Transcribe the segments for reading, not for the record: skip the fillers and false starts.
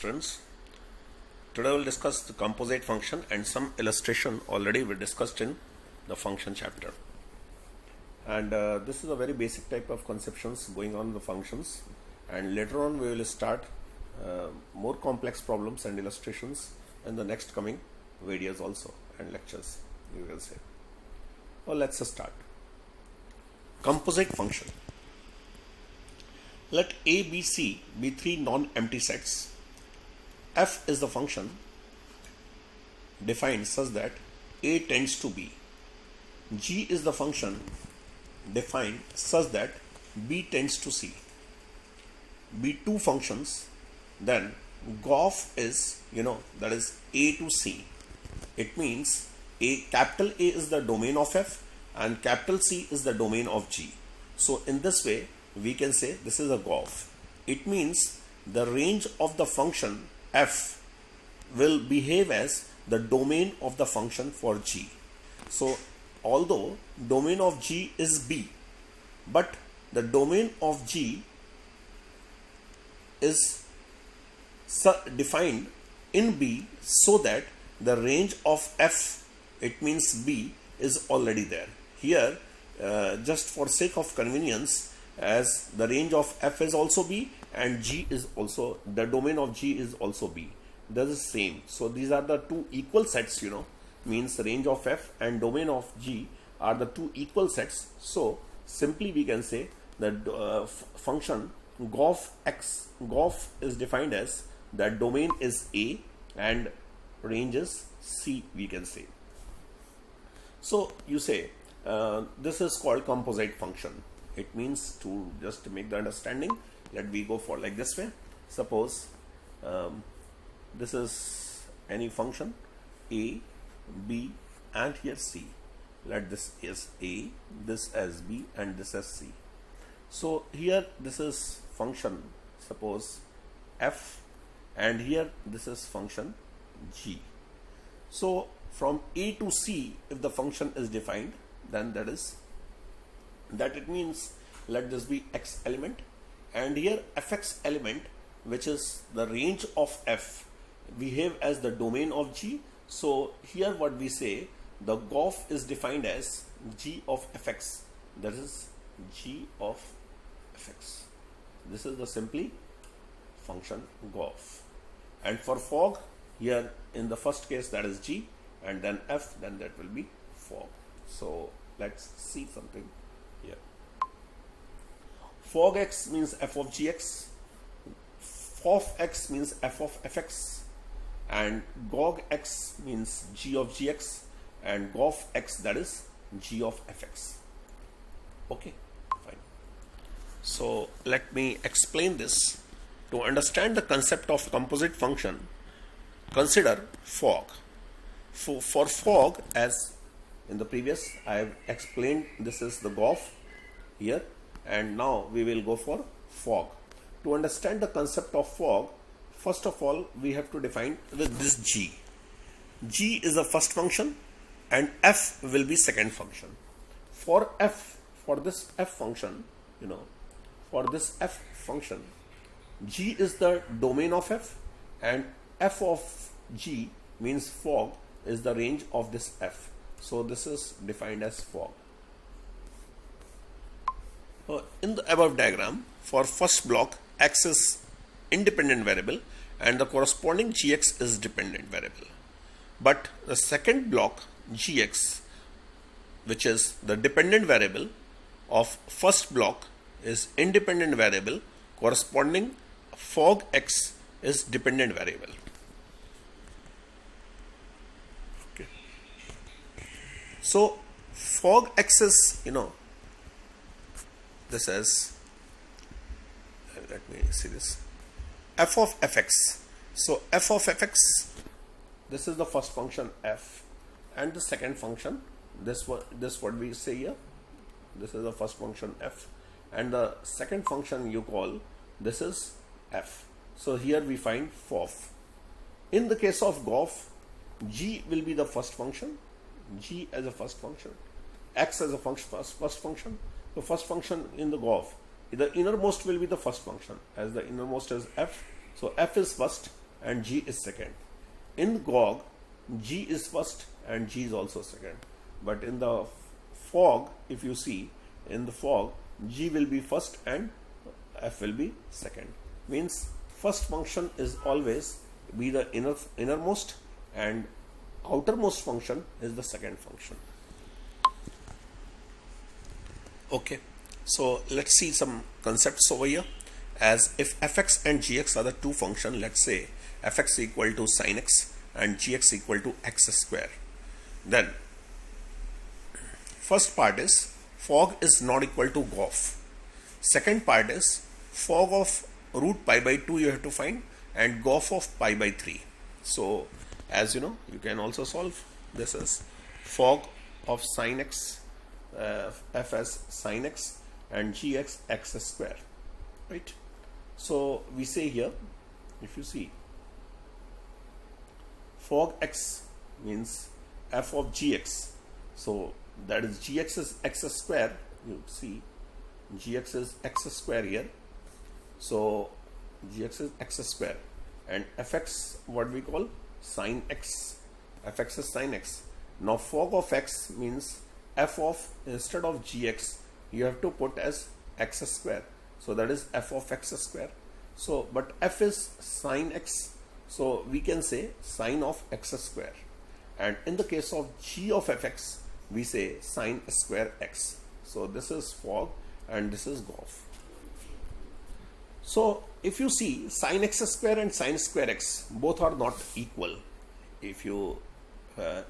students. Today we'll discuss the composite function and some illustration already we discussed in the function chapter. And this is a very basic type of conceptions going on in the functions, and later on we will start more complex problems and illustrations in the next coming videos also and lectures, you will say. Well, let's start. Composite function. Let A, B, C be three non-empty sets. F is the function defined such that A tends to B. G is the function defined such that B tends to C. Be two functions, then GOF is, that is A to C. It means capital A is the domain of F and capital C is the domain of G. So in this way, we can say this is a GOF. It means the range of the function F will behave as the domain of the function for G. So although domain of G is B, but the domain of G is defined in B so that the range of F, it means B, is already there. Here, just for sake of convenience, as the range of F is also B and G is also, the domain of G is also B. That is same. So these are the two equal sets, means the range of F and domain of G are the two equal sets. So simply we can say that function GOF X, GOF is defined as that domain is A and range is C, we can say. So you say this is called composite function. It means, to just make the understanding, let me go for like this way. Suppose this is any function A, B and here C. Let this is A, this as B and this as C. So here this is function, suppose F, and here this is function G. So from A to C, if the function is defined, then that it means let this be X element, and here Fx element, which is the range of F, behave as the domain of G. So here what we say, the GOF is defined as G of Fx, that is G of Fx. This is the simply function GOF. And for fog, here in the first case that is G and then F, then that will be fog. So let's see something here. Fog X means F of Gx, FOF X means F of Fx, and GOG X means G of Gx, and GOF X, that is G of Fx. Okay, fine. So let me explain this. To understand the concept of composite function, consider fog. For fog, as in the previous I have explained, this is the GOF here, and now we will go for fog. To understand the concept of fog, first of all we have to define this G. G is the first function and F will be second function. For this F function, for this F function, G is the domain of F and F of G means fog is the range of this F. So this is defined as fog. In the above diagram, for first block, X is independent variable and the corresponding Gx is dependent variable. But the second block, Gx, which is the dependent variable of first block, is independent variable, corresponding fog X is dependent variable. Okay. So fog X is, this is, let me see this, F of Fx. So F of Fx, this is the first function F, and the second function, this what we say here, this is the first function F, and the second function you call, this is F. So here we find FOF. In the case of GOF, G will be the first function, G as a first function, X as a first function. The first function in the GOF, the innermost will be the first function, as the innermost is F. So F is first and G is second. In GOG, G is first and G is also second. But in the fog, if you see, in the fog, G will be first and F will be second. Means first function is always be the innermost and outermost function is the second function. Okay, so let's see some concepts over here. As if fx and gx are the two functions, let's say fx equal to sin x and gx equal to x square. Then first part is fog is not equal to GOF. Second part is fog of root pi by 2 you have to find and GOF of pi by 3. So as you know, you can also solve this as fog of sin x, f as sin x and gx x square, right? So we say here, if you see, fog x means f of gx, so that is gx is x square. You see gx is x square here, so gx is x square, and fx what we call sin x, fx is sin x. Now fog of x means f of, instead of gx you have to put as x square, so that is f of x square. So but f is sin x, so we can say sin of x square, and in the case of g of fx we say sin square x. So this is fog and this is GOF. So if you see, sin x square and sin square x both are not equal. If you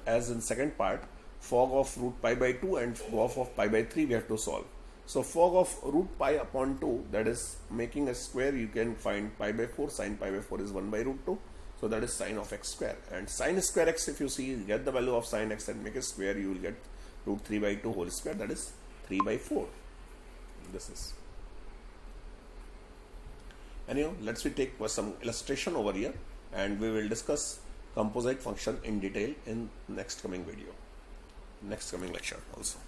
as in second part, fog of root pi by 2 and GOF of pi by 3 we have to solve. So fog of root pi upon 2, that is making a square, you can find pi by 4, sin pi by 4 is 1 by root 2. So that is sin of x square, and sin square x, if you see, get the value of sin x and make a square, you will get root 3 by 2 whole square, that is 3 by 4. This is. Anyhow, let's we take some illustration over here and we will discuss composite function in detail in next coming video, next coming lecture also.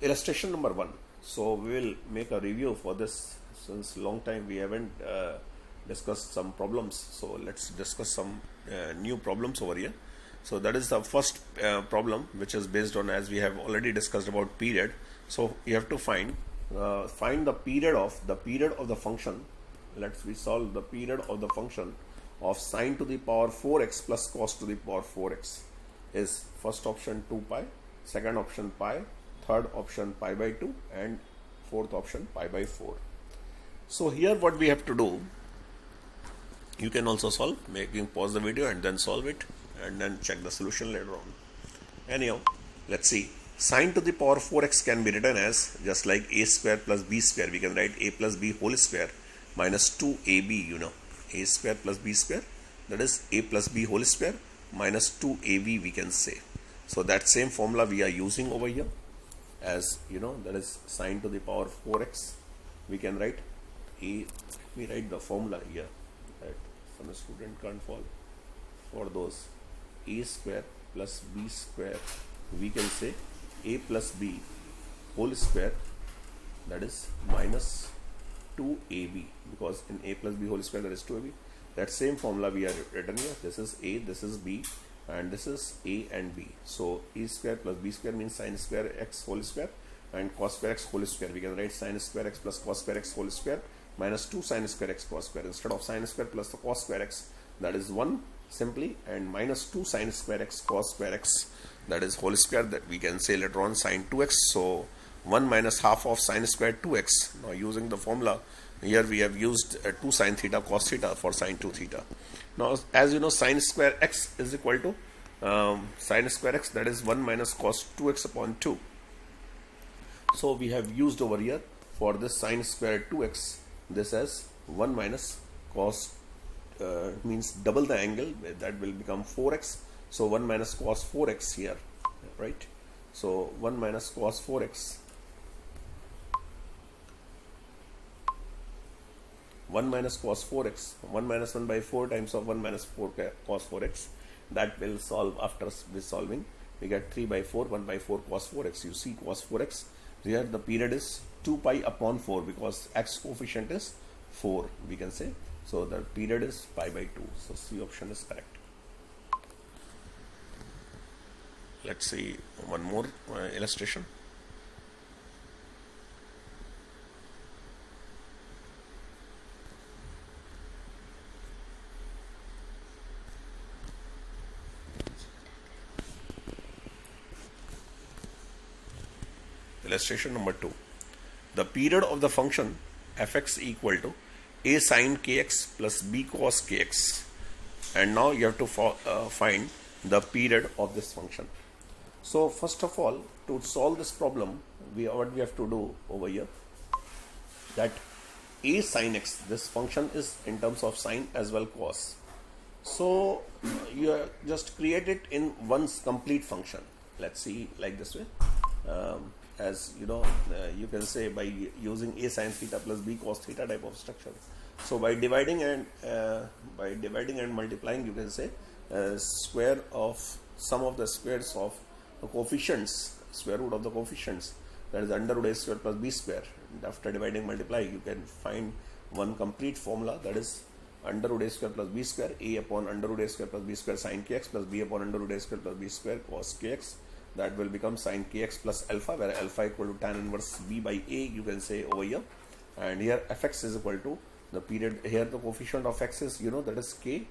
Illustration number 1. So we will make a review for this, since long time we haven't discussed some problems. So let's discuss some new problems over here. So that is the first problem, which is based on, as we have already discussed about period. So you have to find the period of the function. Let's we solve the period of the function of sine to the power 4x plus cos to the power 4x. Is first option 2 pi, second option pi, third option pi by 2, and fourth option pi by 4. So here what we have to do, you can also solve, pause the video and then solve it and then check the solution later on. Anyhow, let's see. Sine to the power 4x can be written as just like a square plus b square. We can write a plus b whole square minus 2ab, you know, a square plus b square, that is a plus b whole square minus 2ab we can say. So that same formula we are using over here, as you know, that is sine to the power 4x. We can write a, let me write the formula here that some student can't follow. For those, a square plus b square, we can say a plus b whole square, that is minus 2ab, because in a plus b whole square that is 2ab. That same formula we are written here. This is a, this is b, and this is a and b. So a square plus b square means sin square x whole square and cos square x whole square. We can write sin square x plus cos square x whole square minus 2 sin square x cos square. Instead of sin square plus the cos square x, that is 1 simply, and minus 2 sin square x cos square x, that is whole square, that we can say later on sin 2x. So 1 minus half of sin square 2x. Now using the formula here, we have used 2 sin theta cos theta for sin 2 theta. Now as you know, sin square x is equal to sin square x, that is 1 minus cos 2x upon 2. So we have used over here for this sin square 2x, this as 1 minus cos, means double the angle, that will become 4x. So 1 minus cos 4x here, right? So 1 minus cos 4x, 1 minus cos 4x, 1 minus 1 by 4 times of 1 minus 4 cos 4x, that will solve after this solving. We get 3 by 4, 1 by 4 cos 4x. You see cos 4x, here the period is 2 pi upon 4, because x coefficient is 4, we can say So the period is pi by 2. So C option is correct. Let's see one more illustration. Illustration number 2. The period of the function fx equal to a sin kx plus b cos kx. And now you have to find the period of this function. So first of all, to solve this problem, what we have to do over here, that a sin x, this function is in terms of sine as well cos. So you just create it in one complete function. Let's see like this way. As you know, you can say by using a sin theta plus b cos theta type of structure. So by dividing and multiplying, you can say square of sum of the squares of the coefficients, square root of the coefficients, that is under root a square plus b square. And after dividing multiply, you can find one complete formula, that is under root a square plus b square, a upon under root a square plus b square sin kx plus b upon under root a square plus b square cos kx. That will become sin kx plus alpha, where alpha equal to tan inverse b by a, you can say over here. And here fx is equal to the period, here the coefficient of x is, that is k.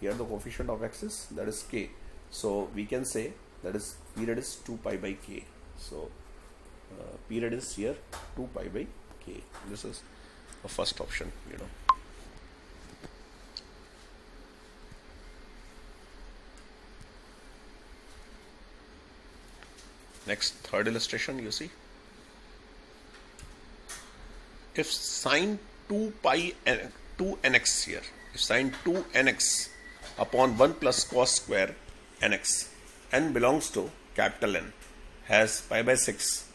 Here the coefficient of x is, that is k. So we can say that is period is 2 pi by k. So period is here 2 pi by k. This is the first option, Next, third illustration, you see. If sine 2 pi 2 nx here, if sine 2 nx upon 1 plus cos square nx, n belongs to capital N, has pi by 6,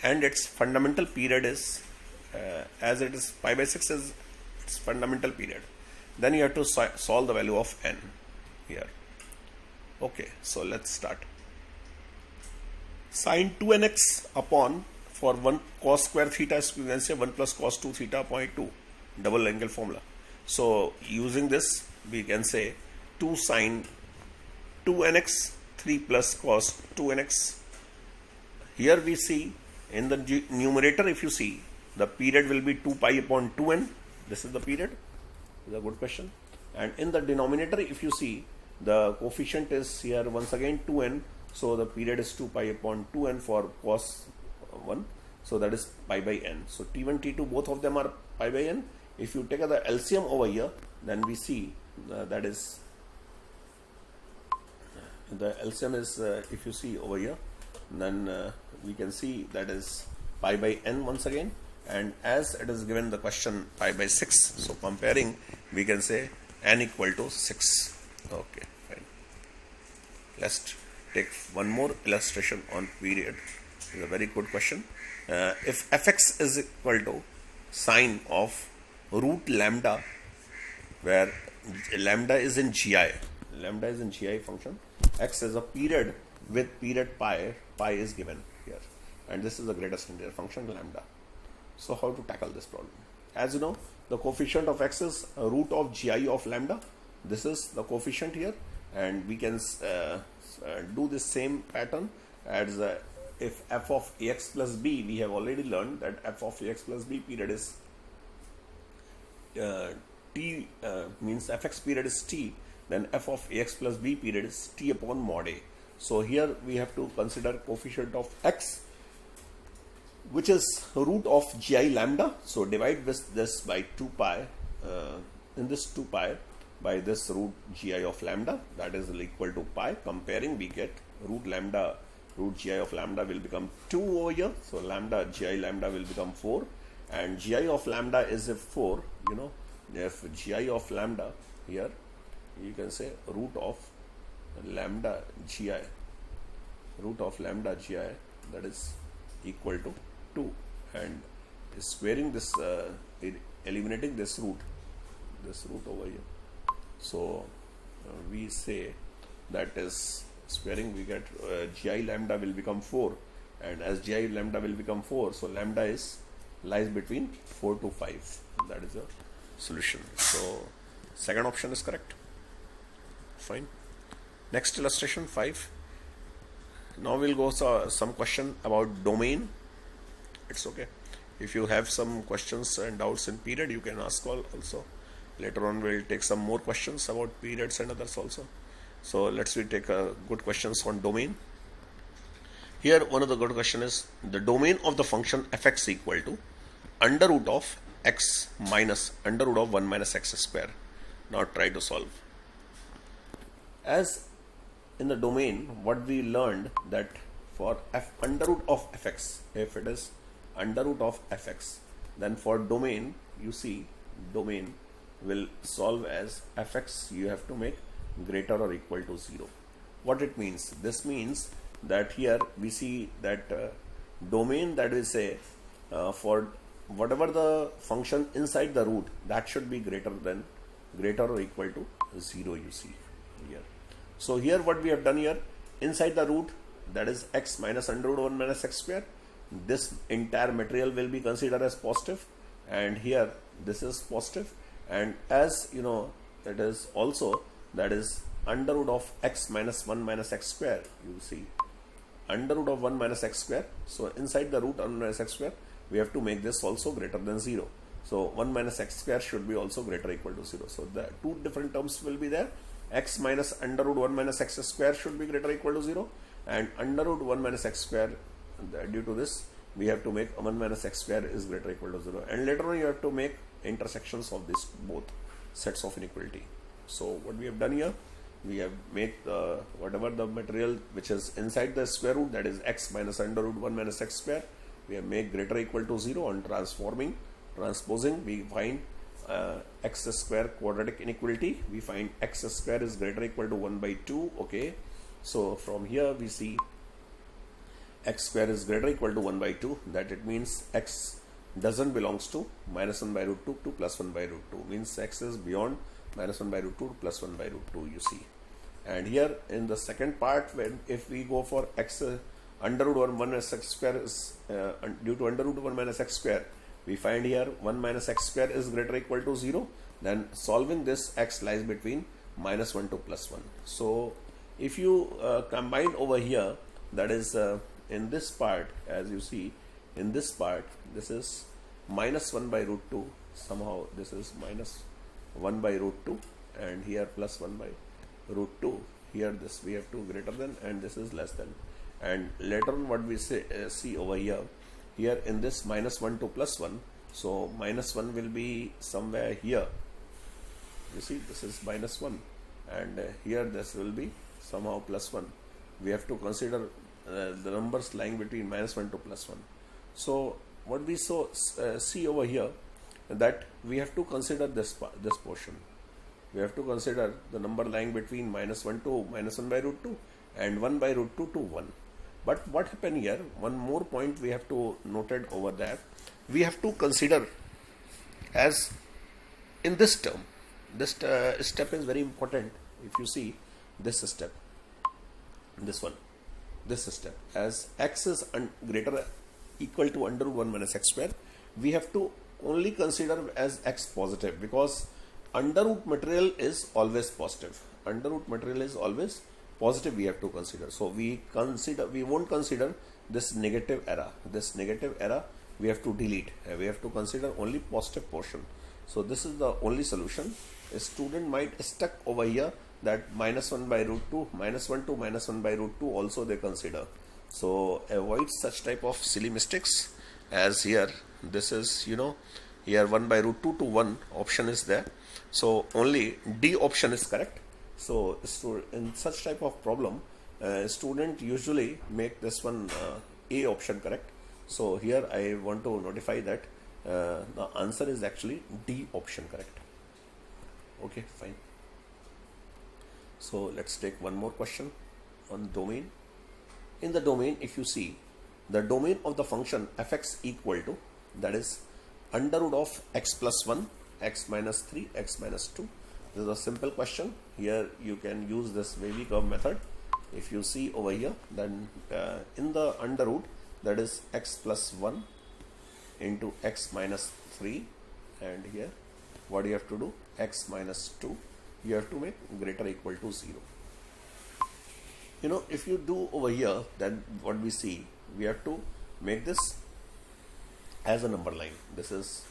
and its fundamental period is, as it is pi by 6 is its fundamental period, then you have to solve the value of n here. Okay, so let's start. Sin 2nx upon, for 1 cos square theta, you can say 1 plus cos 2 theta upon 2, double angle formula. So using this, we can say 2 sin 2nx 3 plus cos 2nx. Here we see in the numerator, if you see, the period will be 2 pi upon 2n. This is the period. This is a good question. And in the denominator, if you see, the coefficient is here once again 2n. So the period is 2 pi upon 2n for cos 1. So that is pi by n. So T1, T2, both of them are pi by n. If you take the LCM over here, then we see that is, the LCM is, if you see over here, then we can see that is pi by n once again. And as it is given the question pi by 6, so comparing, we can say n equal to 6. Okay, fine. Let's take one more illustration on period. It's a very good question. If fx is equal to sine of root lambda, where lambda is in GI function, x is a period with period pi is given here, and this is the greatest integer function lambda. So how to tackle this problem? As you know, the coefficient of x is a root of GI of lambda. This is the coefficient here, and we can do the same pattern as if f of ax plus b, we have already learned that f of ax plus b period is t, means fx period is t, then f of ax plus b period is t upon mod a. So here we have to consider coefficient of x, which is root of gi lambda. So divide this by 2 pi, in this 2 pi by this root gi of lambda, that is equal to pi. Comparing, we get root gi of lambda will become 2 over here. So lambda, gi lambda will become 4, and gi of lambda is if 4, if gi of lambda here, you can say root of lambda gi, that is equal to 2, and squaring this, eliminating this root over here. So we say that is squaring, we get gi lambda will become 4, and as gi lambda will become 4, so lambda lies between 4 to 5. That is solution. So second option is correct. Fine. Next illustration 5. Now we'll go some question about domain. It's okay. If you have some questions and doubts in period, you can ask also. Later on we'll take some more questions about periods and others also. So let's take good questions on domain. Here one of the good question is the domain of the function fx equal to under root of x minus under root of 1 minus x square. Now try to solve. As in the domain, what we learned that for f under root of fx, if it is under root of fx, then for domain, you see domain will solve as fx you have to make greater or equal to 0. What it means? This means that here we see that domain, that is say for whatever the function inside the root, that should be greater or equal to 0, you see here. So here what we have done here, inside the root, that is x minus under root 1 minus x square, this entire material will be considered as positive, and here this is positive, and as you know, it is also, that is under root of x minus 1 minus x square, you see under root of 1 minus x square. So inside the root 1 minus x square, we have to make this also greater than 0. So 1 minus x square should be also greater or equal to 0. So the two different terms will be there. X minus under root 1 minus x square should be greater or equal to 0, and under root 1 minus x square, due to this we have to make 1 minus x square is greater or equal to 0, and later on you have to make intersections of these both sets of inequality. So what we have done here, we have made whatever the material which is inside the square root, that is x minus under root 1 minus x square, we have made greater or equal to 0. On transposing, we find x square quadratic inequality. We find x square is greater or equal to 1 by 2. Okay, so from here we see x square is greater or equal to 1 by 2. That it means x doesn't belongs to minus 1 by root 2 to plus 1 by root 2, means x is beyond minus 1 by root 2 to plus 1 by root 2, you see. And here in the second part, when if we go for x under root 1 minus x square is due to under root 1 minus x square, we find here 1 minus x square is greater or equal to 0. Then solving this, x lies between minus 1 to plus 1. So if you combine over here, that is in this part, as you see in this part, this is minus 1 by root 2, somehow this is minus 1 by root 2, and here plus 1 by root 2, here this we have to greater than, and this is less than. And later on what we see over here, in this minus 1 to plus 1, so minus 1 will be somewhere here, you see this is minus 1, and here this will be somehow plus 1. We have to consider the numbers lying between minus 1 to plus 1. So what we see over here, that we have to consider this portion. We have to consider the number lying between minus 1 to minus 1 by root 2 and 1 by root 2 to 1. But what happened here, one more point we have to noted over there, we have to consider as in this term, this step is very important. If you see this step, this step, as x is greater equal to under root 1 minus x square, we have to only consider as x positive, because under root material is always positive. Under root material is always positive, we have to consider. So we won't consider this negative error. This negative error we have to delete. We have to consider only positive portion. So this is the only solution. A student might stuck over here that minus 1 by root 2, minus 1 to minus 1 by root 2 also they consider. So avoid such type of silly mistakes, as here this is, here 1 by root 2 to 1 option is there. So only D option is correct. So in such type of problem, student usually make this one A option correct. So here I want to notify that the answer is actually D option correct. Okay, fine. So let's take one more question on domain. In the domain, if you see the domain of the function fx equal to, that is under root of x plus 1, x minus 3, x minus 2. This is a simple question. Here you can use this wavy curve method. If you see over here, then in the under root, that is x plus 1 into x minus 3, and here what you have to do? X minus 2 you have to make greater or equal to 0. If you do over here, then what we see, we have to make this as a number line. This is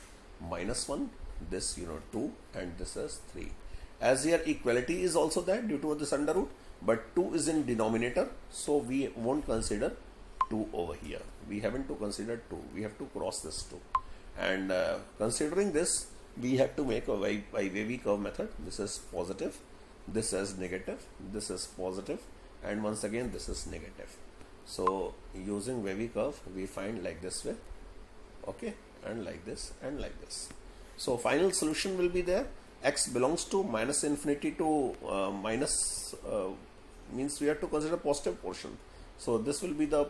minus 1, this 2, and this is 3. As here equality is also there due to this under root, but 2 is in denominator, so we won't consider 2 over here. We haven't to consider 2. We have to cross this 2. And considering this, we have to make a by wavy curve method. This is positive, this is negative, this is positive, and once again this is negative. So using wavy curve, we find like this way, okay, and like this and like this. So final solution will be there. X belongs to minus infinity to minus means we have to consider positive portion. So this will be the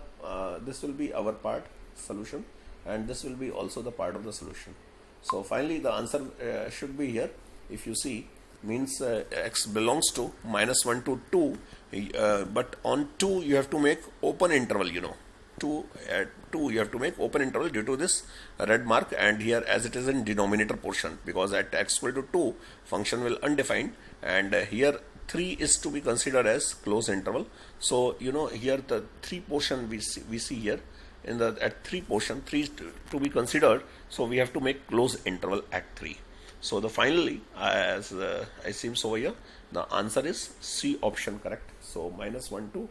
this will be our part solution, and this will be also the part of the solution. So finally the answer should be here. If you see, means x belongs to minus 1 to 2, but on 2 you have to make open interval, 2 you have to make open interval due to this red mark, and here as it is in denominator portion, because at x equal to 2 function will undefined, and here 3 is to be considered as closed interval. So here the 3 portion we see here in the at 3 portion, 3 to be considered, so we have to make closed interval at 3. So the finally as I seems over here, the answer is C option correct. So minus 1 to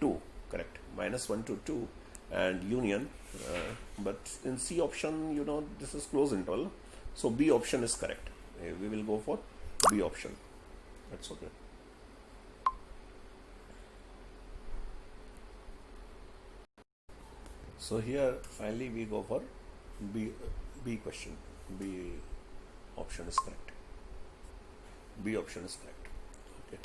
2 correct, minus 1 to 2 and union, but in C option this is closed interval, so B option is correct. We will go for B option. That's okay. So here finally we go for B question. B option is correct. B option is correct. Okay.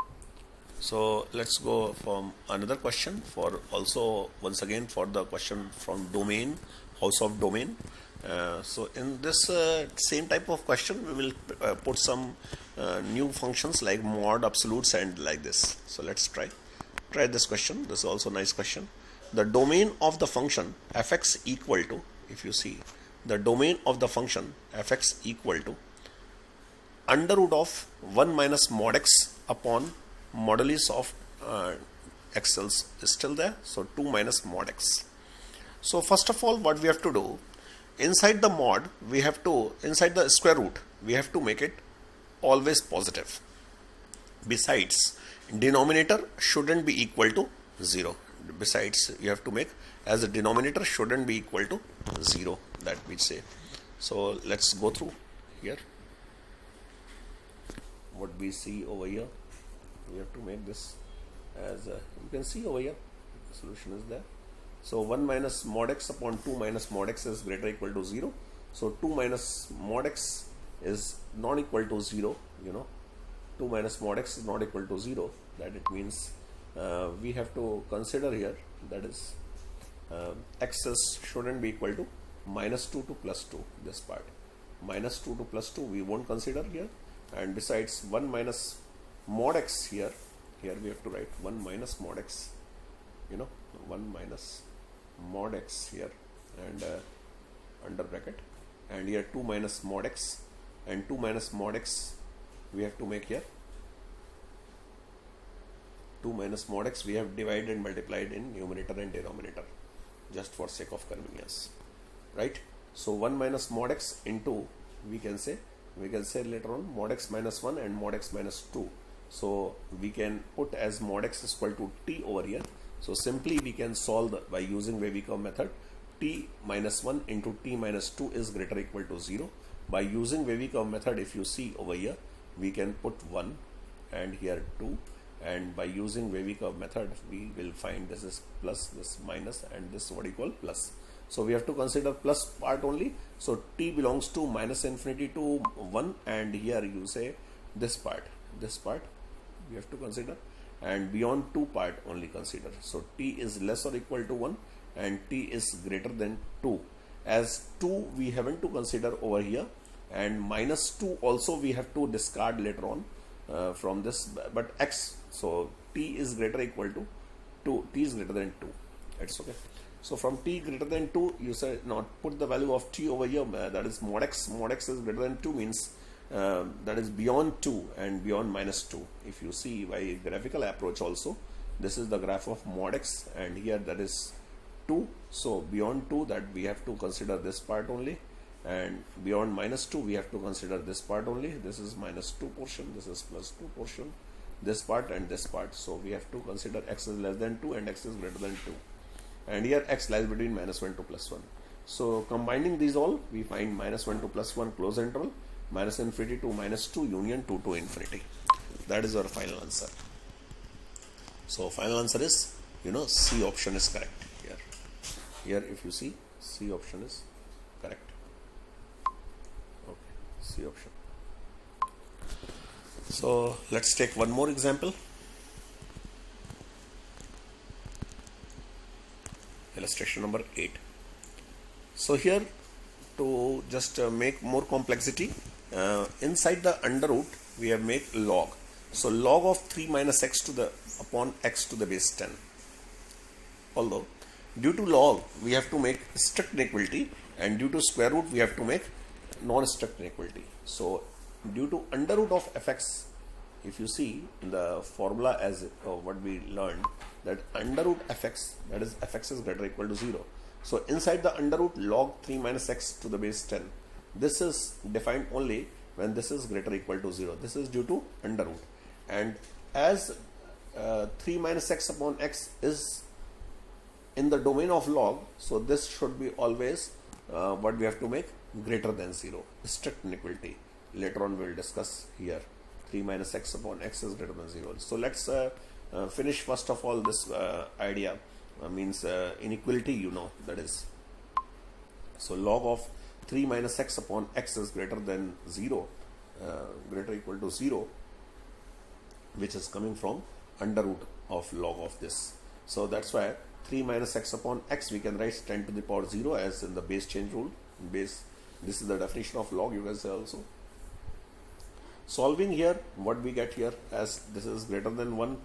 So let's go from another question for also once again for the question from domain, house of domain. So in this same type of question we will put some new functions like mod, absolutes, and like this. So let's try this question. This is also a nice question. The domain of the function fx equal to, if you see, the domain of the function fx equal to under root of 1 minus mod x upon modulus of xls is still there, so 2 minus mod x. So first of all, what we have to do, inside the mod we have to, inside the square root we have to make it always positive. Besides, denominator shouldn't be equal to 0. Besides, you have to make as the denominator shouldn't be equal to 0, that we say. So let's go through here what we see over here. We have to make this as you can see over here, the solution is there. So 1 minus mod x upon 2 minus mod x is greater or equal to 0. So 2 minus mod x is not equal to 0, 2 minus mod x is not equal to 0. That it means we have to consider here, that is x shouldn't be equal to minus 2 to plus 2, this part. Minus 2 to plus 2 we won't consider here, and besides 1 minus mod x here we have to write 1 minus mod x, 1 minus mod x here, and under bracket, and here 2 minus mod x, and 2 minus mod x we have to make here 2 minus mod x we have divided and multiplied in numerator and denominator just for sake of convenience, right? So 1 minus mod x into we can say later on mod x minus 1 and mod x minus 2. So we can put as mod x is equal to t over here. So simply we can solve by using wavy curve method. T minus 1 into t minus 2 is greater or equal to 0. By using wavy curve method, if you see over here, we can put 1 and here 2, and by using wavy curve method we will find this is plus, this minus, and this what you call plus. So we have to consider plus part only. So t belongs to minus infinity to 1, and here you say this part we have to consider, and beyond 2 part only consider. So t is less or equal to 1 and t is greater than 2. As 2 we haven't to consider over here, and minus 2 also we have to discard later on from this, but x, so t is greater or equal to 2, t is greater than 2. It's okay. So from t greater than 2, you say not put the value of t over here, that is mod x is greater than 2 means that is beyond 2 and beyond minus 2. If you see by graphical approach also, this is the graph of mod x, and here that is 2. So beyond 2, that we have to consider this part only, and beyond minus 2 we have to consider this part only. This is minus 2 portion, this is plus 2 portion, this part and this part. So we have to consider x is less than 2 and x is greater than 2, and here x lies between minus 1 to plus 1. So combining these all, we find minus 1 to plus 1 closed interval, minus infinity to minus 2 union 2 to infinity. That is our final answer. So final answer is, C option is correct here. Here if you see, C option is correct. Okay, C option. So let's take one more example. Illustration number 8. So here, to just make more complexity, inside the under root we have made log. So log of 3 minus x to the upon x to the base 10. Although due to log we have to make strict inequality, and due to square root we have to make non-strict inequality. So due to under root of fx, if you see in the formula as what we learned, that under root fx, that is fx is greater or equal to 0. So inside the under root log 3 minus x to the base 10, this is defined only when this is greater or equal to 0. This is due to under root, and as 3 minus x upon x is in the domain of log, so this should be always what we have to make greater than 0, strict inequality. Later on we will discuss here 3 minus x upon x is greater than 0. So let's finish first of all this idea, means inequality, that is, so log of 3 minus x upon x is greater than 0, greater or equal to 0, which is coming from under root of log of this. So that's why 3 minus x upon x we can write 10 to the power 0 as in the base change rule. Base, this is the definition of log, you can say also. Solving here, what we get here, as this is greater than 1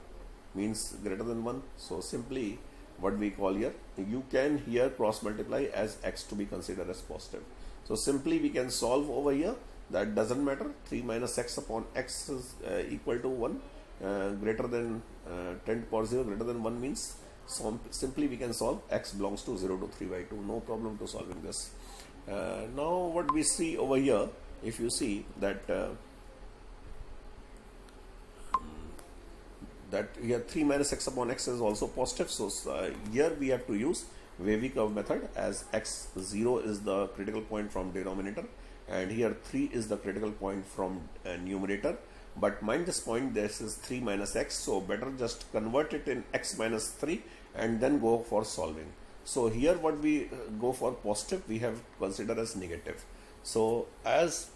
means greater than 1, so simply what we call here, you can here cross multiply as x to be considered as positive. So simply we can solve over here, that doesn't matter, 3 minus x upon x is equal to 1, greater than 10 to the power 0 greater than 1 means, so simply we can solve x belongs to 0 to 3 by 2, no problem to solving this. Now what we see over here, if you see that that here 3 minus x upon x is also positive, so here we have to use wavy curve method, as x0 is the critical point from denominator and here 3 is the critical point from numerator. But mind this point, this is 3 minus x, so better just convert it in x minus 3 and then go for solving. So here what we go for positive, we have considered as negative. So as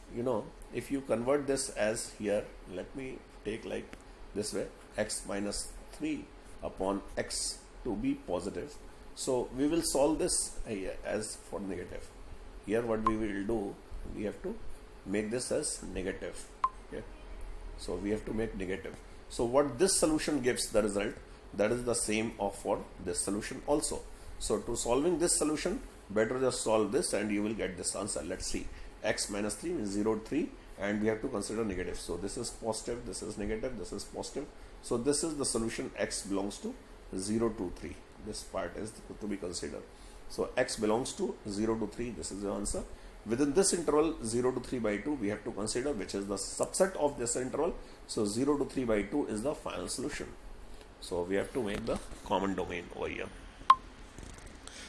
if you convert this as here, let me take like this way, x minus 3 upon x to be positive. So we will solve this as for negative. Here what we will do, we have to make this as negative. Okay, so we have to make negative. So what this solution gives the result, that is the same of for this solution also. So to solving this solution, better just solve this and you will get this answer. Let's see, x minus 3 is 0 3 and we have to consider negative. So this is positive, this is negative, this is positive. So this is the solution, x belongs to 0 to 3. This part is to be considered. So x belongs to 0 to 3, this is the answer. Within this interval 0 to 3 by 2 we have to consider, which is the subset of this interval. So 0 to 3 by 2 is the final solution. So we have to make the common domain over here.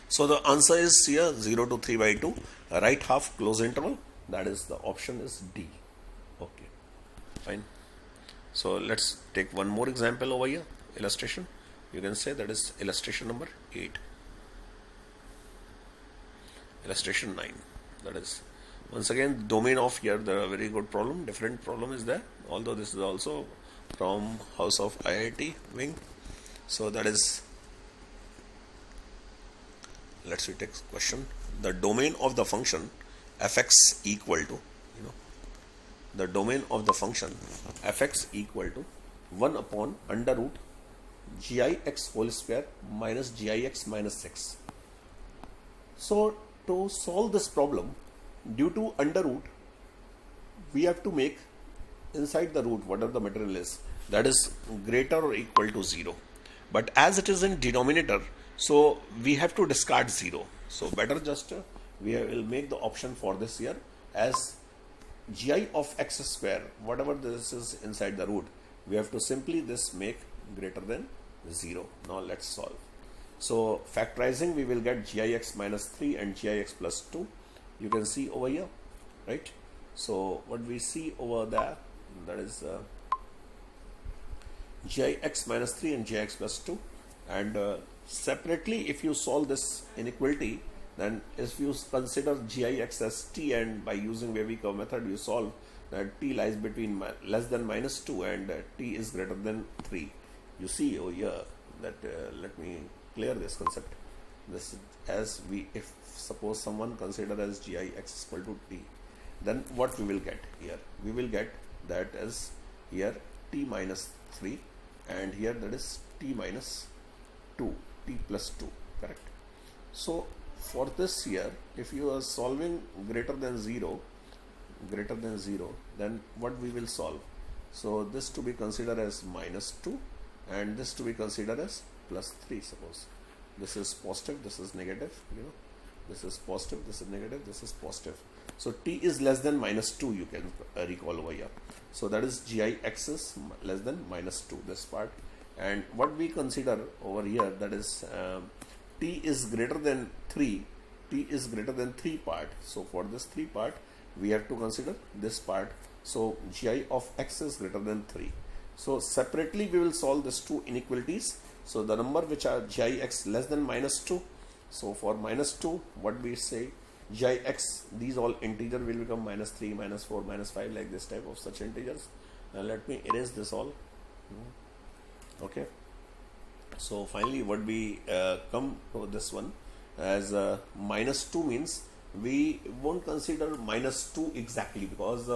So the answer is here 0 to 3 by 2, right half closed interval, that is the option is D. Okay, fine. So let's take one more example over here, illustration. You can say that is illustration number 8. Illustration 9. That is once again domain of here, the very good problem, different problem is there, although this is also from House of IIT wing. So that is, let's take question. The domain of the function fx equal to, the domain of the function fx equal to 1 upon under root gix whole square minus gix minus 6. So to solve this problem, due to under root we have to make inside the root whatever the material is, that is greater or equal to 0. But as it is in denominator, so we have to discard 0. So better just we will make the option for this here as gi of x square, whatever this is inside the root, we have to simply this make greater than 0. Now let's solve. So factorizing, we will get gix minus 3 and gix plus 2. You can see over here, right? So what we see over there, that is gix minus 3 and gix plus 2. And separately, if you solve this inequality, then if you consider gix as t, and by using wavy curve method you solve that t lies between less than minus 2 and t is greater than 3. You see over here that let me clear this concept. This as we, if suppose someone consider as gix equal to t, then what we will get here? We will get that as here t minus 3, and here that is t minus 2, t plus 2, correct? So for this here, if you are solving greater than 0, then what we will solve? So this to be considered as minus 2 and this to be considered as plus 3. Suppose this is positive, this is negative, this is positive, this is negative, this is positive. So t is less than minus 2, you can recall over here. So that is gix is less than minus 2, this part. And what we consider over here, that is t is greater than 3, t is greater than 3 part. So for this 3 part, we have to consider this part. So gi of x is greater than 3. So separately we will solve these two inequalities. So the number which are gix less than minus 2. So for minus 2, what we say, gix, these all integer will become minus 3, minus 4, minus 5, like this type of such integers. Now let me erase this all. Okay. So finally what we come to this one as minus 2 means we won't consider minus 2 exactly, because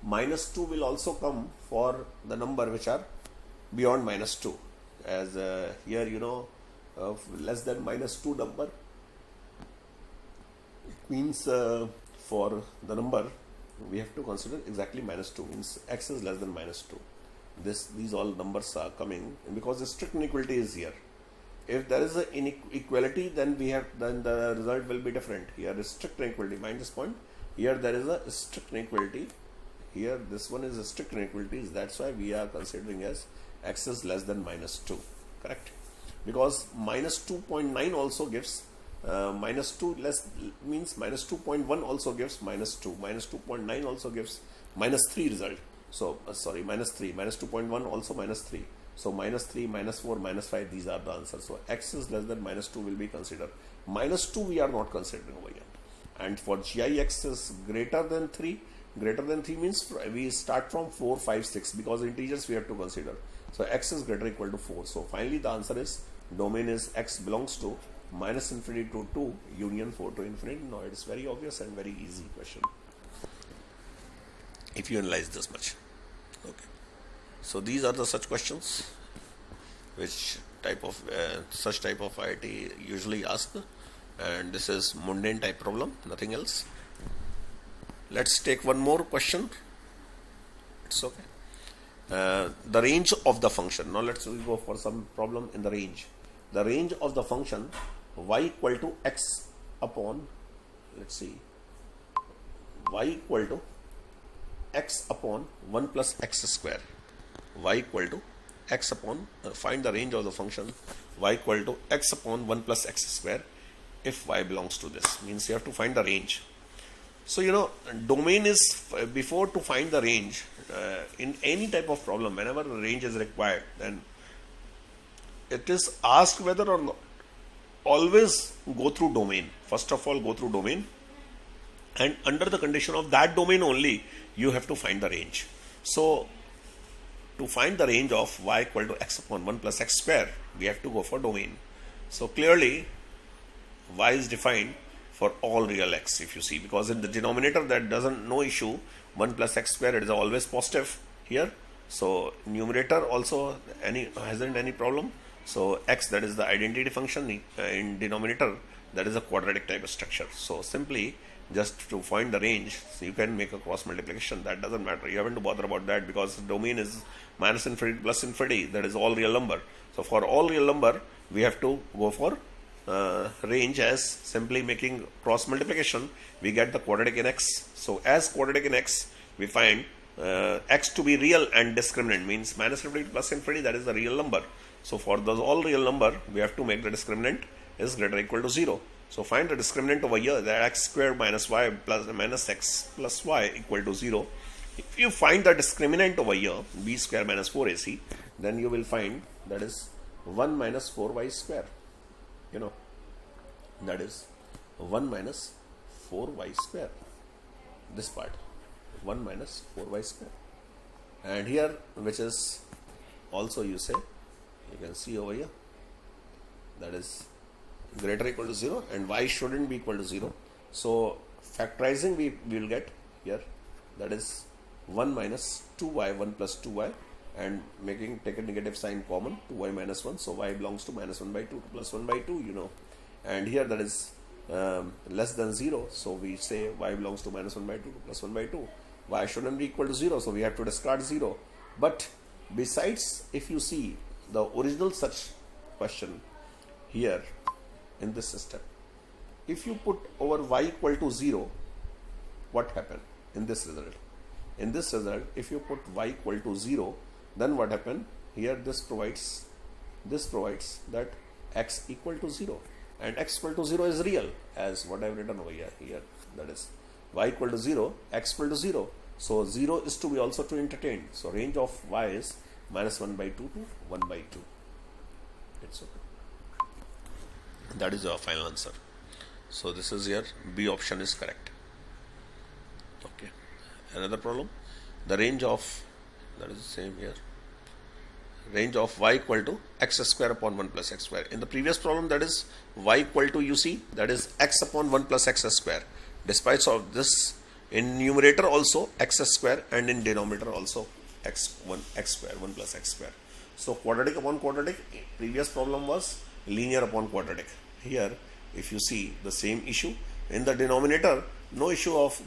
minus 2 will also come for the number which are beyond minus 2, as here less than minus 2 number, it means for the number we have to consider exactly minus 2, means x is less than minus 2. These all numbers are coming, and because the strict inequality is here. If there is an inequality, then the result will be different. Here is strict inequality, mind this point. Here there is a strict inequality. Here this one is a strict inequality. That's why we are considering as x is less than minus 2, correct? Because minus 2.9 also gives minus 2 less, means minus 2.1 also gives minus 2. Minus 2.9 also gives minus 3 result. So sorry, minus 3, minus 2.1 also minus 3. So minus 3, minus 4, minus 5, these are the answers. So x is less than minus 2 will be considered. Minus 2 we are not considering over here. And for gix is greater than 3. Greater than 3 means we start from 4, 5, 6, because integers we have to consider. So x is greater or equal to 4. So finally the answer is domain is x belongs to minus infinity to 2 union 4 to infinity. Now it is very obvious and very easy question if you analyze this much. Okay. So these are the such questions which type of such type of IIT usually ask, and this is mundane type problem, nothing else. Let's take one more question. It's okay. The range of the function. Now let's go for some problem in the range. The range of the function y equal to x upon, let's see, y equal to x upon 1 plus x square. Y equal to x upon, find the range of the function y equal to x upon 1 plus x square if y belongs to this. Means you have to find the range. So domain is, before to find the range in any type of problem, whenever the range is required, then it is asked whether or not always go through domain. First of all, go through domain, and under the condition of that domain only you have to find the range. So to find the range of y equal to x upon 1 plus x square, we have to go for domain. So clearly y is defined for all real x, if you see, because in the denominator that doesn't, no issue, 1 plus x square, it is always positive here. So numerator also hasn't any problem. So x, that is the identity function, in denominator that is a quadratic type of structure. So simply just to find the range, so you can make a cross multiplication. That doesn't matter. You haven't to bother about that because the domain is minus infinity plus infinity. That is all real number. So for all real number, we have to go for range as simply making cross multiplication. We get the quadratic in x. So as quadratic in x, we find x to be real and discriminant, means minus infinity plus infinity, that is the real number. So for those all real number, we have to make the discriminant is greater or equal to 0. So find the discriminant over here, that x square minus y plus minus x plus y equal to 0. If you find the discriminant over here, b square minus 4ac, then you will find that is 1 minus 4y square. You know, that is 1 minus 4y square. This part, 1 minus 4y square. And here, which is also you say, you can see over here, that is greater or equal to 0 and y shouldn't be equal to 0. So factorizing we will get here, that is 1 minus 2y, 1 plus 2y, and take a negative sign common, 2y minus 1, so y belongs to minus 1 by 2 plus 1 by 2, you know. And here that is less than 0, so we say y belongs to minus 1 by 2 plus 1 by 2. Y shouldn't be equal to 0, so we have to discard 0. But besides, if you see the original such question here in this system, if you put over y equal to 0, what happened in this result? In this result, if you put y equal to 0, then what happened? Here this provides that x equal to 0, and x equal to 0 is real, as what I have written over here. That is y equal to 0, x equal to 0. So 0 is to be also to entertain. So range of y is minus 1 by 2 to 1 by 2. It's okay. That is our final answer. So this is here, B option is correct. Okay. Another problem, the range of, that is the same here, range of y equal to x square upon 1 plus x square. In the previous problem, that is y equal to, you see, that is x upon 1 plus x square. Despite of this, in numerator also x square and in denominator also x square, 1 plus x square. So quadratic upon quadratic, previous problem was linear upon quadratic. Here, if you see the same issue, in the denominator, no issue of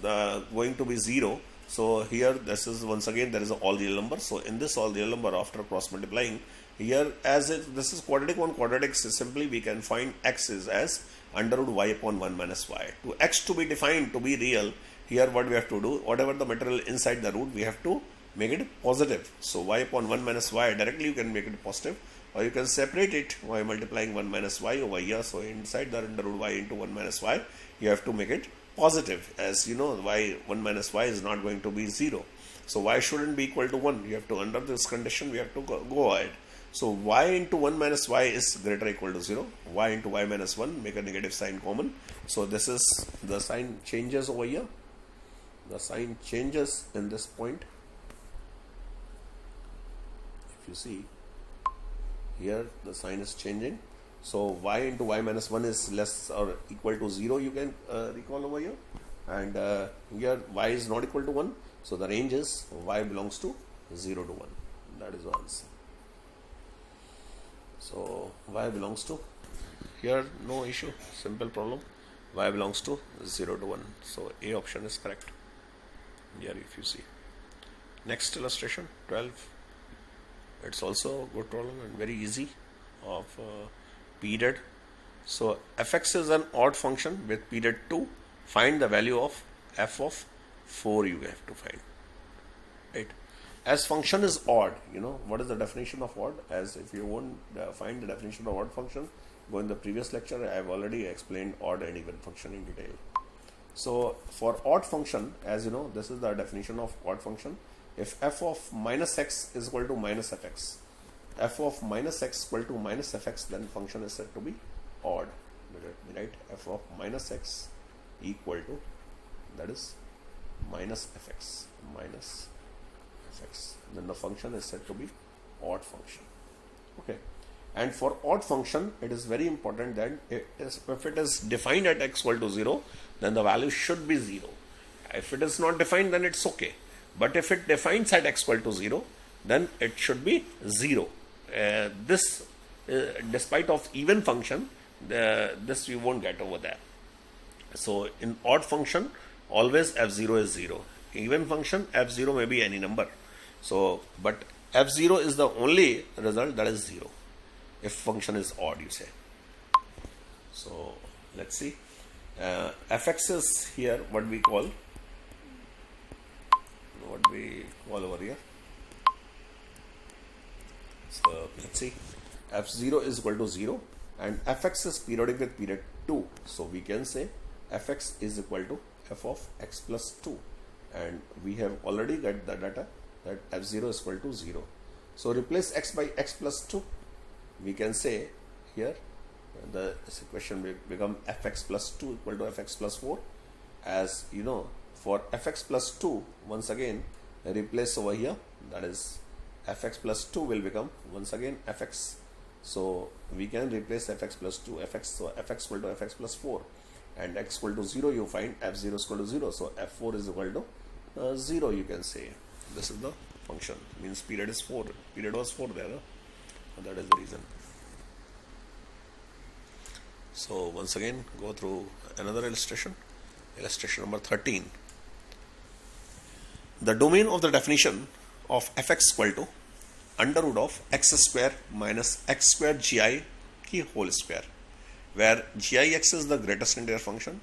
going to be 0. So here, this is once again, there is an all real number. So in this all real number, after cross multiplying, here as this is quadratic on quadratic, so simply we can find x is as under root y upon 1 minus y. To x to be defined to be real, here what we have to do, whatever the material inside the root, we have to make it positive. So y upon 1 minus y, directly you can make it positive, or you can separate it by multiplying 1 minus y over here. So inside the under root y into 1 minus y, you have to make it positive, as you know, y 1 minus y is not going to be 0. So y shouldn't be equal to 1. You have to, under this condition, we have to go ahead. So y into 1 minus y is greater or equal to 0. Y into y minus 1, make a negative sign common. So this is, the sign changes over here. The sign changes in this point. If you see, here the sign is changing. So y into y minus 1 is less or equal to 0, you can recall over here. And here y is not equal to 1. So the range is y belongs to 0 to 1. That is the answer. So y belongs to, here no issue, simple problem. Y belongs to 0 to 1. So A option is correct. Here if you see. Next illustration, 12. It's also a good problem and very easy, of period. So fx is an odd function with period 2. Find the value of f of 4 you have to find. Right? As function is odd, you know, what is the definition of odd? As if you won't find the definition of odd function, go in the previous lecture, I have already explained odd and even function in detail. So for odd function, as you know, this is the definition of odd function. If f of minus x is equal to minus fx, f of minus x equal to minus fx, then function is said to be odd. Right? F of minus x equal to, that is minus fx, then the function is said to be odd function. Okay. And for odd function, it is very important that if it is defined at x equal to 0, then the value should be 0. If it is not defined, then it's okay. But if it defines at x equal to 0, then it should be 0. This, despite of even function, this you won't get over there. So in odd function, always f0 is 0. Even function, f0 may be any number. So, but f0 is the only result that is 0. If function is odd, you say. So let's see. Fx is here what we call over here. So let's see. F0 is equal to 0 and fx is periodic with period 2. So we can say fx is equal to f of x plus 2, and we have already got the data that f0 is equal to 0. So replace x by x plus 2. We can say here the equation will become fx plus 2 equal to fx plus 4. As you know, for fx plus 2, once again replace over here, that is fx plus 2 will become once again fx. So we can replace fx plus 2 fx, so fx equal to fx plus 4, and x equal to 0, you find f0 is equal to 0, so f4 is equal to 0, you can say. This is the function, means period is 4, period was 4 there, that is the reason. So once again go through another illustration number 13. The domain of the definition of fx equal to under root of x square minus x square gi ki whole square, where gix is the greatest integer function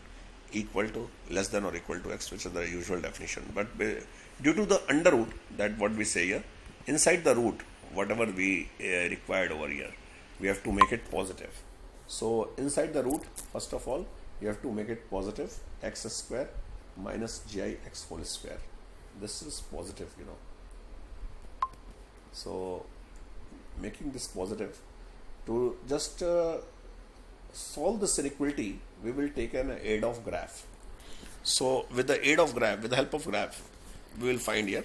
equal to less than or equal to x, which is the usual definition. But due to the under root, that what we say here, inside the root, whatever we required over here, we have to make it positive. So inside the root, first of all, you have to make it positive, x square minus gix whole square. This is positive, you know. So making this positive, to just solve this inequality, we will take an aid of graph. So with the aid of graph, with the help of graph, we will find here.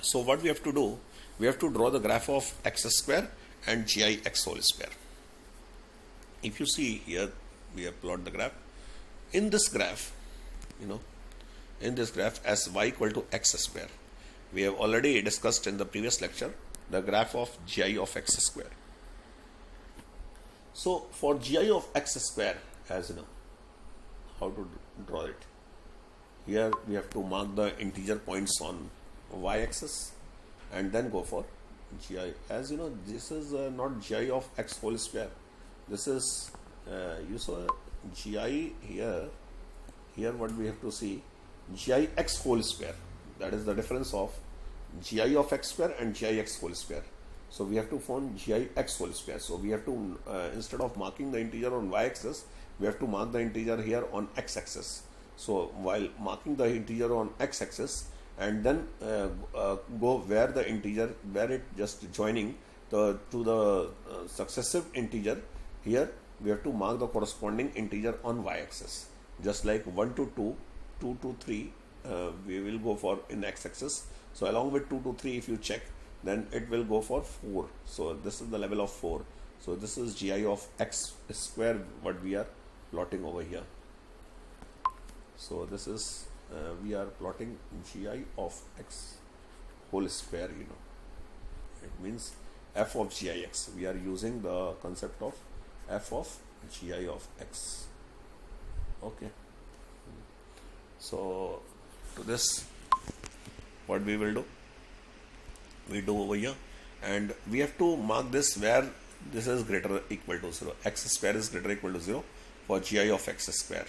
So what we have to do, we have to draw the graph of x square and gix whole square. If you see here, we have plot the graph. In this graph, you know, in this graph as y equal to x square, we have already discussed in the previous lecture the graph of gi of x square. So for gi of x square, as you know, how to draw it? Here we have to mark the integer points on y-axis and then go for gi. As you know, this is not gi of x whole square. This is you saw gi here. Here what we have to see, gix whole square. That is the difference of gi of x square and gix whole square. So we have to find gix whole square. So we have to instead of marking the integer on y-axis, we have to mark the integer here on x-axis. So while marking the integer on x-axis, and then go where the integer, where it just joining to the successive integer, here we have to mark the corresponding integer on y-axis. Just like 1 to 2, 2 to 3, we will go for in x-axis. So along with 2 to 3, if you check, then it will go for 4. So this is the level of 4. So this is gi of x square, what we are plotting over here. So this is we are plotting gi of x whole square, you know. It means f of gix. We are using the concept of f of gi of x. Okay. So to this, what we will do? We do over here, and we have to mark this where this is greater equal to 0. X square is greater equal to 0 for gi of x square.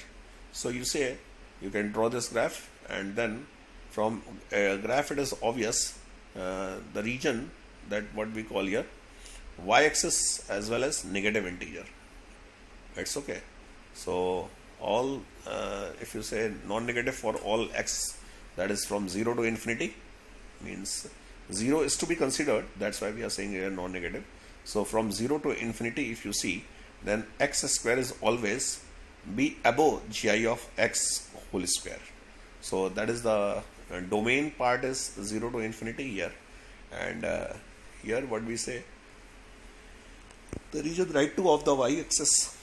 So you say, you can draw this graph, and then from a graph it is obvious the region that what we call here y-axis as well as negative integer. It's okay. So all if you say non-negative for all x, that is from 0 to infinity, means 0 is to be considered, that's why we are saying here non-negative. So from 0 to infinity, if you see, then x square is always be above gi of x whole square. So that is the domain part is 0 to infinity here, and here what we say, the region right to of the y-axis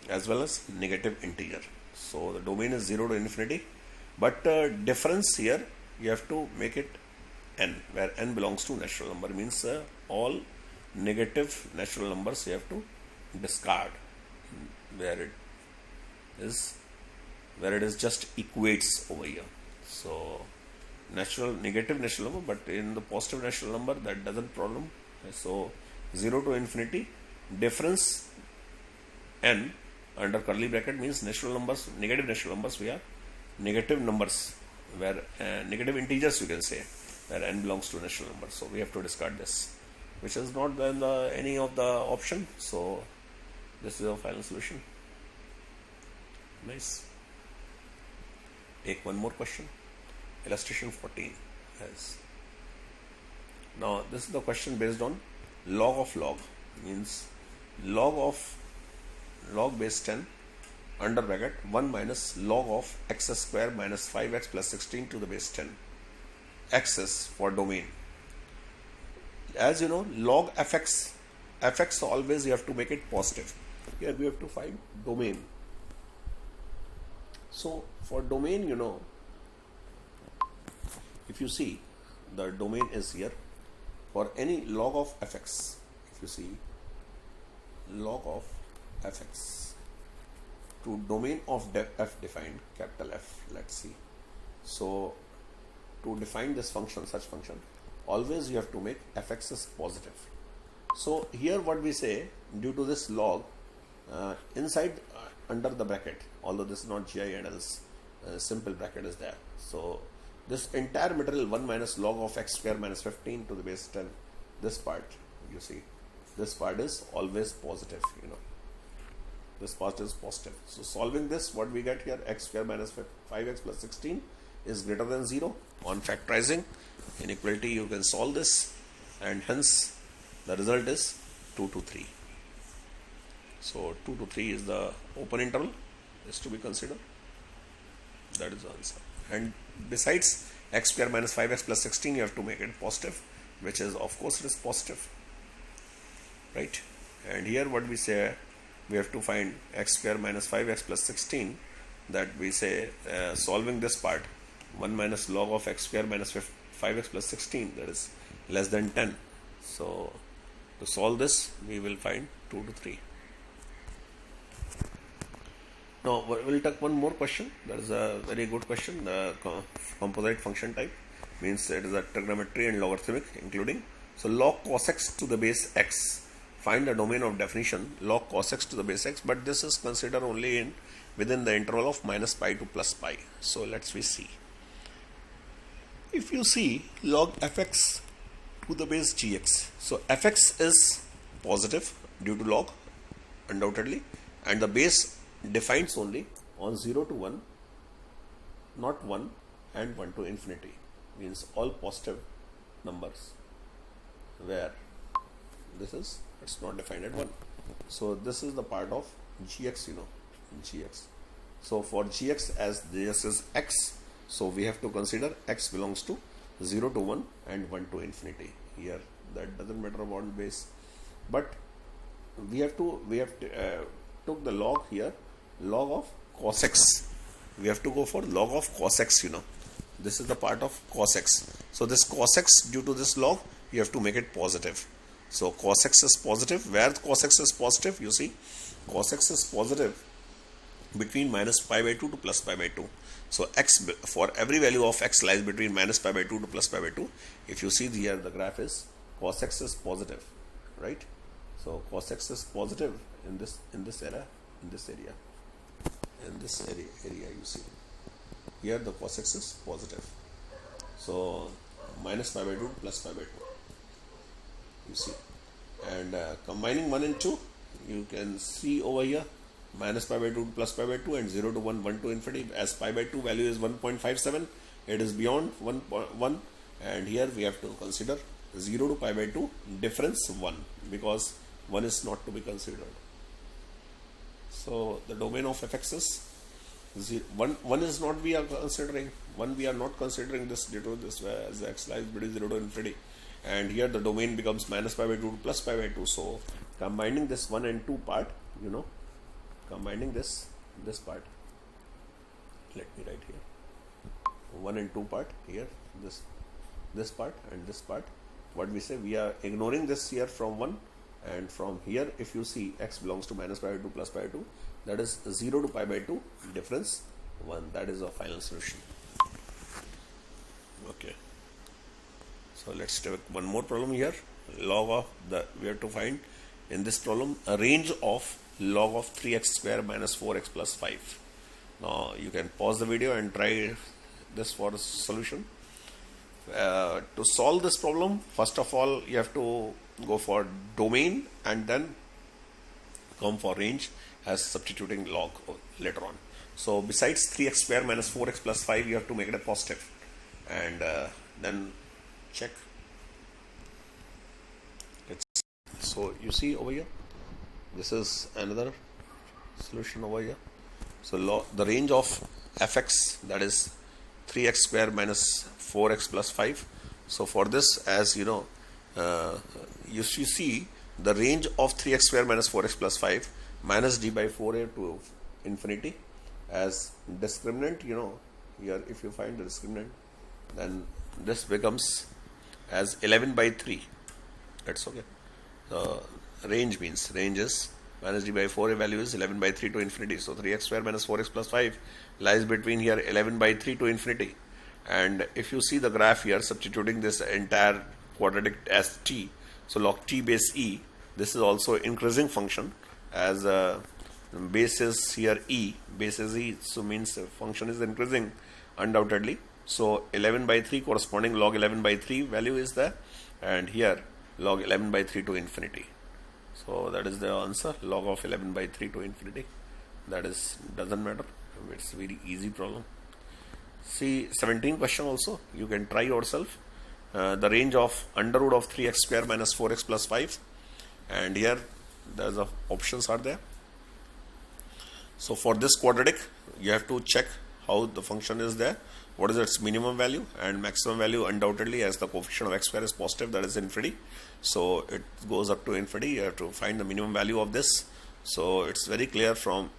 as well as negative integer. So the domain is 0 to infinity, but difference here you have to make it n, where n belongs to natural number, means all negative natural numbers you have to discard where it is where it is just equates over here. So negative natural number, but in the positive natural number that doesn't problem. So 0 to infinity, difference n under curly bracket means natural numbers, negative natural numbers, we are negative numbers, where negative integers you can say, where n belongs to natural number. So we have to discard this, which is not in any of the option. So this is our final solution. Nice. Take one more question. Illustration 14 has. Now this is the question based on log of log, means log base 10 under bracket 1 minus log of x square minus 5x plus 16 to the base 10. X is for domain. As you know, log fx always you have to make it positive. Here we have to find domain. So for domain, you know, if you see, the domain is here. For any log of fx, if you see log of fx to domain of f defined, capital F, let's see. So to define this function, such function, always you have to make fx is positive. So here what we say, due to this log, inside under the bracket, although this is not GI and else, simple bracket is there. So this entire material 1 minus log of x square minus 15 to the base 10, this part, you see, this part is always positive, you know, this part is positive. So solving this, what we get here, x square minus 5x plus 16 is greater than 0. On factorizing inequality you can solve this, and hence the result is 2 to 3. So 2 to 3 is the open interval is to be considered. That is the answer. And besides x square minus 5x plus 16, you have to make it positive, which is, of course, it is positive, right? And here what we say, we have to find x square minus 5x plus 16, that we say solving this part, 1 minus log of x square minus 5x plus 16, that is less than 10. So to solve this, we will find 2 to 3. Now we'll take one more question. That is a very good question. The composite function type means it is a trigonometry and logarithmic including. So log cos x to the base x. Find the domain of definition log cos x to the base x, but this is considered only within the interval of minus pi to plus pi. So let's see. If you see log fx to the base gx, so fx is positive due to log, undoubtedly, and the base defines only on 0 to 1, not 1 and 1 to infinity, means all positive numbers, where this is, it's not defined at 1. So this is the part of gx, you know, gx. So for gx, as this is x, so we have to consider x belongs to 0 to 1 and 1 to infinity. Here that doesn't matter about base, but we have took the log here, log of cos x. We have to go for log of cos x, you know. This is the part of cos x. So this cos x, due to this log, you have to make it positive. So cos x is positive. Where cos x is positive, you see, cos x is positive between minus pi by 2 to plus pi by 2. So x, for every value of x lies between minus pi by 2 to plus pi by 2. If you see here, the graph is cos x is positive, right? So cos x is positive in this area, you see. Here the cos x is positive. So minus pi by 2 to plus pi by 2, you see. And combining 1 and 2, you can see over here, minus pi by 2 to plus pi by 2 and 0 to 1, 1 to infinity. As pi by 2 value is 1.57, it is beyond 1, and here we have to consider 0 to pi by 2, difference 1, because 1 is not to be considered. So the domain of fx is 1 is not we are considering, 1 we are not considering this due to this, as x lies between 0 to infinity, and here the domain becomes minus pi by 2 to plus pi by 2. So combining this 1 and 2 part, you know, combining this part, let me write here 1 and 2 part here, this part and this part, what we say, we are ignoring this here from 1, and from here if you see x belongs to minus pi by 2 plus pi by 2, that is 0 to pi by 2, difference 1. That is the final solution. Okay. So let's take one more problem here. Log of we have to find in this problem a range of log of 3x square minus 4x plus 5. Now you can pause the video and try this for the solution. To solve this problem, first of all you have to go for domain and then come for range as substituting log later on. So besides 3x square minus 4x plus 5, you have to make it a positive and then check. So you see over here, this is another solution over here. So the range of fx, that is 3x square minus 4x plus 5. So for this, as you know, you see the range of 3x square minus 4x plus 5 minus d by 4a to infinity as discriminant. You know, here if you find the discriminant, then this becomes as 11 by 3. That's okay. The range means range is minus d by 4a value is 11 by 3 to infinity. So 3x square minus 4x plus 5 lies between here 11 by 3 to infinity. And if you see the graph here, substituting this entire quadratic as t, so log t base e, this is also increasing function as base is here e, base is e, so means function is increasing undoubtedly. So 11 by 3 corresponding log 11 by 3 value is there, and here log 11 by 3 to infinity. So that is the answer, log of 11 by 3 to infinity. That is, doesn't matter, it's a very easy problem. See 17 question also, you can try yourself. The range of under root of 3x square minus 4x plus 5, and here there's the options are there. So for this quadratic, you have to check how the function is there, what is its minimum value and maximum value. Undoubtedly, as the coefficient of x square is positive, that is infinity, so it goes up to infinity. You have to find the minimum value of this. So it's very clear from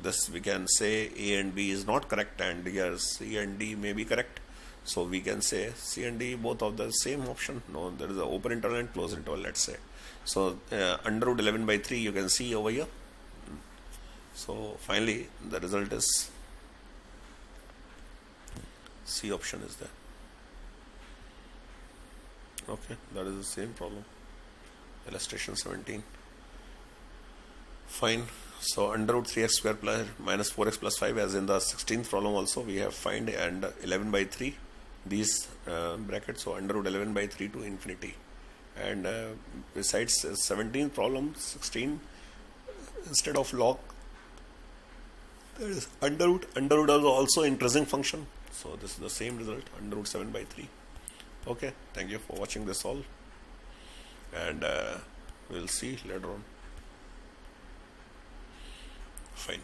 this we can say a and b is not correct, and here c and d may be correct. So we can say c and d both of the same option. No, there is an open interval and closed interval, let's say. So under root 11 by 3 you can see over here. So finally the result is C option is there. Okay, that is the same problem. Illustration 17. Fine. So under root 3x square plus minus 4x plus 5, as in the 16th problem also we have find, and 11 by 3 these brackets. So under root 11 by 3 to infinity. And besides 17th problem, 16 instead of log, there is under root. Under root is also increasing function. So this is the same result, under root 7 by 3. Okay, thank you for watching this all, and we'll see later on. Fine.